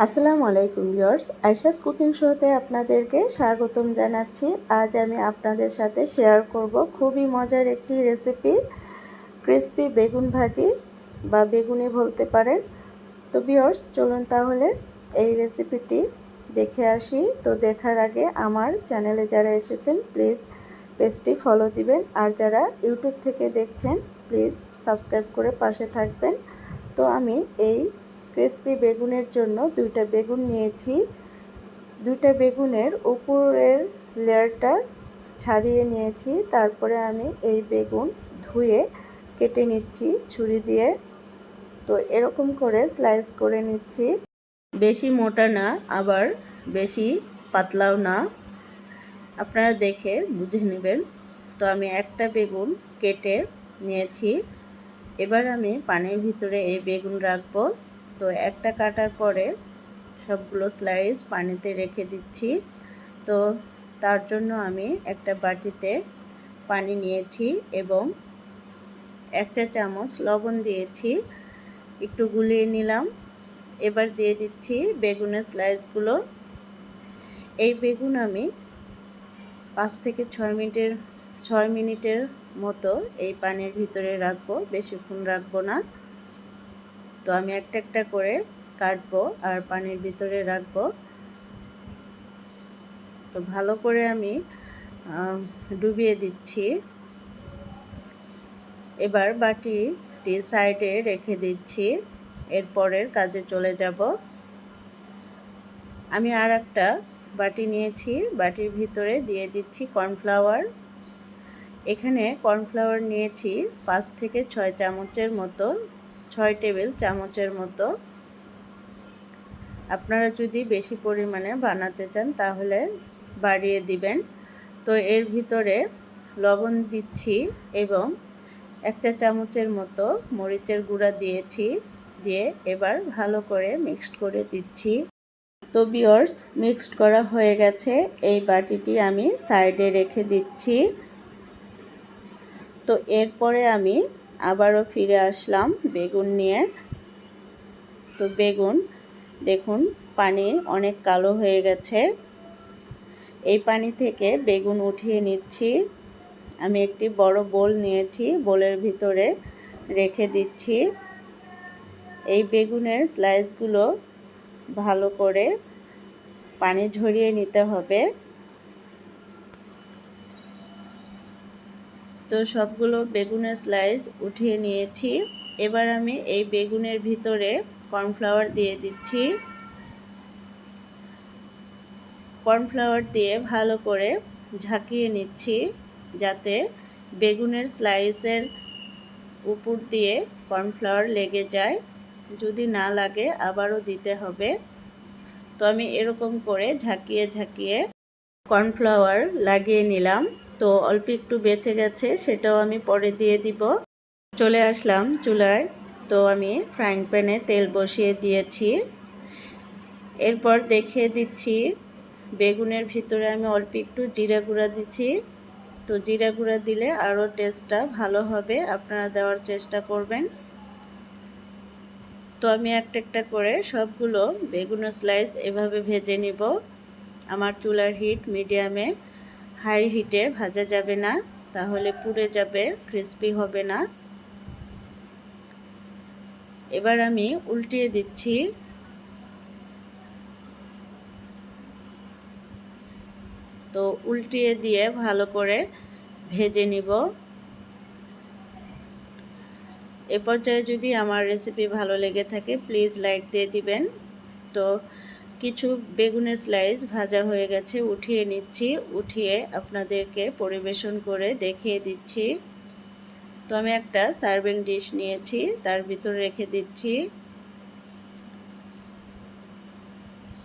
আসসালামু আলাইকুম viewers, Ayesha's cooking শোতে আপনাদেরকে স্বাগতম জানাচ্ছি। আজ আমি আপনাদের সাথে শেয়ার করব খুবই মজার একটি রেসিপি, ক্রিসপি বেগুন ভাজি বা বেগুনি বলতে পারেন। তো ভিউয়ার্স, চলুন তাহলে এই রেসিপিটি দেখে আসি। তো দেখার আগে আমার চ্যানেলে যারা এসেছেন প্লিজ পেজটি ফলো দিবেন, আর যারা ইউটিউব থেকে দেখছেন প্লিজ সাবস্ক্রাইব করে পাশে থাকবেন। তো আমি এই ক্রিসপি বেগুনের জন্য দুইটা বেগুন নিয়েছি। দুইটা বেগুনের উপরের লেয়ারটা ছাড়িয়ে নিয়েছি। তারপরে আমি এই বেগুন ধুয়ে কেটে নিচ্ছি ছুরি দিয়ে। তো এরকম করে স্লাইস করে নিচ্ছি, বেশি মোটা না আবার বেশি পাতলাও না, আপনারা দেখে বুঝে নেবেন। তো আমি একটা বেগুন কেটে নিয়েছি। এবার আমি পানির ভিতরে এই বেগুন রাখবো। তো একটা কাটার পরে সবগুলো স্লাইস পানিতে রেখে দিচ্ছি। তো তার জন্য আমি একটা বাটিতে পানি নিয়েছি এবং 1 চা চামচ লবণ দিয়েছি, একটু গুলিয়ে নিলাম। এবার দিয়ে দিচ্ছি বেগুনের স্লাইসগুলো। এই বেগুন আমি 5 থেকে 6 মিনিটের মতো এই পানির ভিতরে রাখবো, বেশিক্ষণ রাখবো না। তো আমি একটা একটা করে কাটবো আর পানির ভিতরে রাখবো। তো ভালো করে আমি ডুবিয়ে দিচ্ছি। এবার বাটিটি সাইডে রেখে দিচ্ছি, এরপরের কাজে চলে যাব। আমি আর একটা বাটি নিয়েছি, বাটির ভিতরে দিয়ে দিচ্ছি কর্নফ্লাওয়ার। এখানে কর্নফ্লাওয়ার নিয়েছি 5 থেকে 6 চামচের মতো, 6 টেবিল চামচের মতো। আপনারা যদি বেশি পরিমাণে বানাতে চান তাহলে বাড়িয়ে দিবেন। তো এর ভিতরে লবণ দিচ্ছি এবং 1 চা চামচের মতো মরিচের গুঁড়া দিয়েছি, দিয়ে এবার ভালো করে মিক্সড করে দিচ্ছি। তো ভিউয়ার্স, মিক্সড করা হয়ে গেছে। এই বাটিটি আমি সাইডে রেখে দিচ্ছি। তো এরপরে আমি আবারও ফিরে আসলাম বেগুন নিয়ে। তো বেগুন দেখুন পানি অনেক কালো হয়ে গেছে। এই পানি থেকে বেগুন উঠিয়ে নিচ্ছি। আমি একটি বড় বোল নিয়েছি, বোলের ভিতরে রেখে দিচ্ছি। এই বেগুনের স্লাইসগুলো ভালো করে পানি ঝরিয়ে নিতে হবে। তো সবগুলো বেগুনের স্লাইস উঠিয়ে নিয়েছি। এবার আমি এই বেগুনের ভিতরে কর্নফ্লাওয়ার দিয়ে দিচ্ছি। কর্নফ্লাওয়ার দিয়ে ভালো করে ঝাঁকিয়ে নিচ্ছি, যাতে বেগুনের স্লাইসের উপর দিয়ে কর্নফ্লাওয়ার লেগে যায়। যদি না লাগে আবারও দিতে হবে। তো আমি এরকম করে ঝাঁকিয়ে ঝাঁকিয়ে কর্নফ্লাওয়ার লাগিয়ে নিলাম। তো অল্প একটু বেঁচে গেছে, সেটাও আমি পরে দিয়ে দিব। চলে আসলাম চুলায়। তো আমি ফ্রাইং প্যানে তেল বসিয়ে দিয়েছি। এরপর দেখিয়ে দিচ্ছি বেগুনের ভিতরে আমি অল্প একটু জিরা গুঁড়া দিচ্ছি। তো জিরা গুঁড়া দিলে আরও টেস্টটা ভালো হবে, আপনারা দেওয়ার চেষ্টা করবেন। তো আমি একটা একটা করে সবগুলো বেগুনের স্লাইস এভাবে ভেজে নিব। আমার চুলার হিট মিডিয়ামে, হাই হিটে ভাজা যাবে না, তাহলে পুড়ে যাবে, ক্রিস্পি হবে না। এবার আমি উল্টিয়ে দিচ্ছি। তো উল্টিয়ে দিয়ে ভালো করে ভেজে নিব। এ পর্যায়ে যদি আমার রেসিপি ভালো লেগে থাকে প্লিজ লাইক দিয়ে দিবেন। তো কিছু বেগুনের স্লাইস ভাজা হয়ে গেছে, উঠিয়ে নিচ্ছি। উঠিয়ে আপনাদেরকে পরিবেশন করে দেখিয়ে দিচ্ছি। তো আমি একটা সার্ভিং ডিশ নিয়েছি, তার ভিতরে রেখে দিচ্ছি।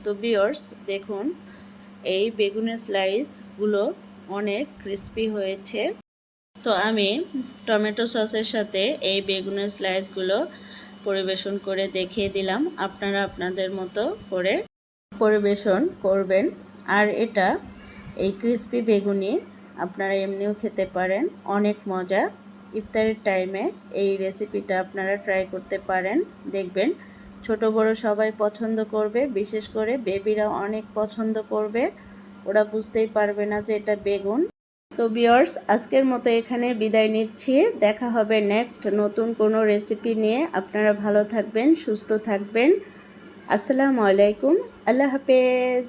তো ভিউয়ার্স দেখুন, এই বেগুনের স্লাইসগুলো অনেক ক্রিস্পি হয়েছে। তো আমি টমেটো সসের সাথে এই বেগুনের স্লাইসগুলো পরিবেশন করে দেখিয়ে দিলাম। আপনারা আপনাদের মতো করে পরিবেশন করবেন। আর এটা এই ক্রিস্পি বেগুনি আপনারা এমনিও খেতে পারেন, অনেক মজা। ইফতারের টাইমে এই রেসিপিটা আপনারা ট্রাই করতে পারেন, দেখবেন ছোট বড় সবাই পছন্দ করবে, বিশেষ করে বেবিরা অনেক পছন্দ করবে। ওরা বুঝতেই পারবে না যে এটা বেগুন। তো ভিউয়ার্স, আজকের মতো এখানে বিদায় নিচ্ছি। দেখা হবে নেক্সট নতুন কোনো রেসিপি নিয়ে। আপনারা ভালো থাকবেন, সুস্থ থাকবেন। আসসালামু আলাইকুম, আল্লাহ হাফেজ।